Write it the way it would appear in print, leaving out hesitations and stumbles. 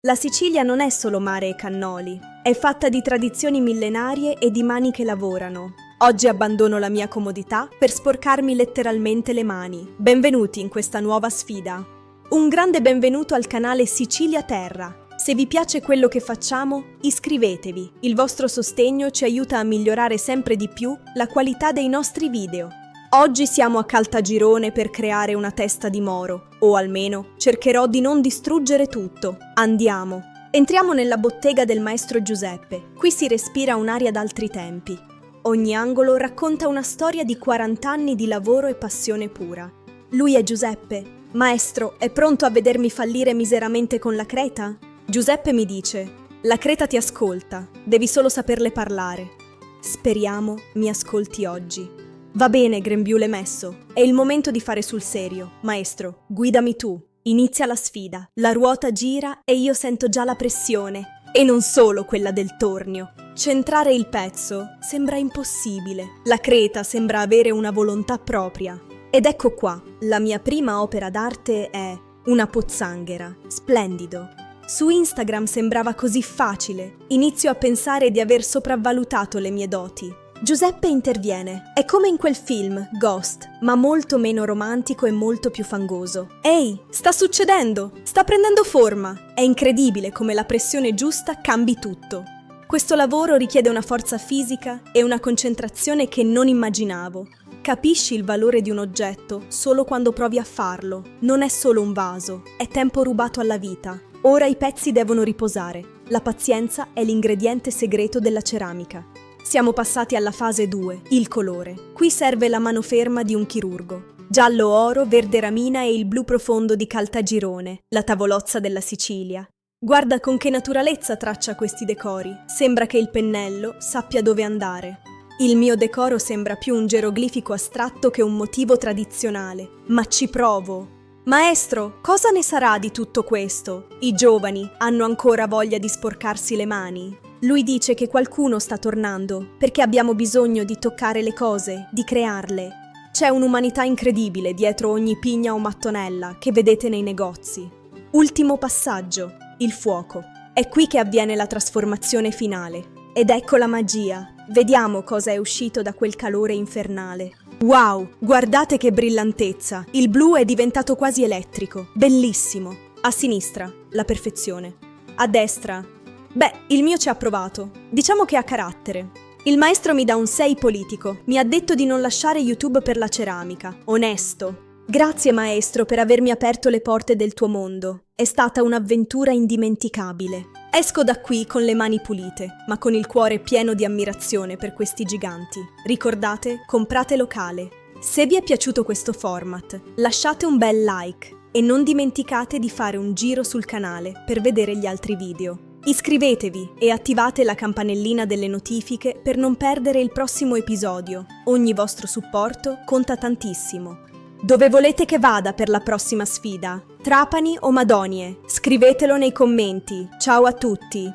La Sicilia non è solo mare e cannoli, è fatta di tradizioni millenarie e di mani che lavorano. Oggi abbandono la mia comodità per sporcarmi letteralmente le mani. Benvenuti in questa nuova sfida. Un grande benvenuto al canale Sicilia Terra. Se vi piace quello che facciamo, iscrivetevi. Il vostro sostegno ci aiuta a migliorare sempre di più la qualità dei nostri video. Oggi siamo a Caltagirone per creare una testa di moro, o almeno cercherò di non distruggere tutto. Andiamo. Entriamo nella bottega del maestro Giuseppe. Qui si respira un'aria d'altri tempi. Ogni angolo racconta una storia di 40 anni di lavoro e passione pura. Lui è Giuseppe. Maestro, è pronto a vedermi fallire miseramente con la creta? Giuseppe mi dice: la creta ti ascolta, devi solo saperle parlare. Speriamo mi ascolti oggi. Va bene, grembiule messo, è il momento di fare sul serio. Maestro, guidami tu. Inizia la sfida, la ruota gira e io sento già la pressione. E non solo quella del tornio. Centrare il pezzo sembra impossibile. La creta sembra avere una volontà propria. Ed ecco qua, la mia prima opera d'arte è una pozzanghera. Splendido. Su Instagram sembrava così facile. Inizio a pensare di aver sopravvalutato le mie doti. Giuseppe interviene. È come in quel film, Ghost, ma molto meno romantico e molto più fangoso. Ehi, sta succedendo! Sta prendendo forma! È incredibile come la pressione giusta cambi tutto. Questo lavoro richiede una forza fisica e una concentrazione che non immaginavo. Capisci il valore di un oggetto solo quando provi a farlo. Non è solo un vaso, è tempo rubato alla vita. Ora i pezzi devono riposare. La pazienza è l'ingrediente segreto della ceramica. Siamo passati alla fase 2, il colore. Qui serve la mano ferma di un chirurgo. Giallo oro, verde ramina e il blu profondo di Caltagirone, la tavolozza della Sicilia. Guarda con che naturalezza traccia questi decori. Sembra che il pennello sappia dove andare. Il mio decoro sembra più un geroglifico astratto che un motivo tradizionale. Ma ci provo. Maestro, cosa ne sarà di tutto questo? I giovani hanno ancora voglia di sporcarsi le mani? Lui dice che qualcuno sta tornando, perché abbiamo bisogno di toccare le cose, di crearle. C'è un'umanità incredibile dietro ogni pigna o mattonella che vedete nei negozi. Ultimo passaggio, il fuoco. È qui che avviene la trasformazione finale. Ed ecco la magia. Vediamo cosa è uscito da quel calore infernale. Wow, guardate che brillantezza! Il blu è diventato quasi elettrico. Bellissimo. A sinistra, la perfezione. A destra... Beh, il mio ci ha provato. Diciamo che ha carattere. Il maestro mi dà un 6 politico. Mi ha detto di non lasciare YouTube per la ceramica. Onesto. Grazie maestro per avermi aperto le porte del tuo mondo. È stata un'avventura indimenticabile. Esco da qui con le mani pulite, ma con il cuore pieno di ammirazione per questi giganti. Ricordate, comprate locale. Se vi è piaciuto questo format, lasciate un bel like e non dimenticate di fare un giro sul canale per vedere gli altri video. Iscrivetevi e attivate la campanellina delle notifiche per non perdere il prossimo episodio. Ogni vostro supporto conta tantissimo. Dove volete che vada per la prossima sfida? Trapani o Madonie? Scrivetelo nei commenti. Ciao a tutti!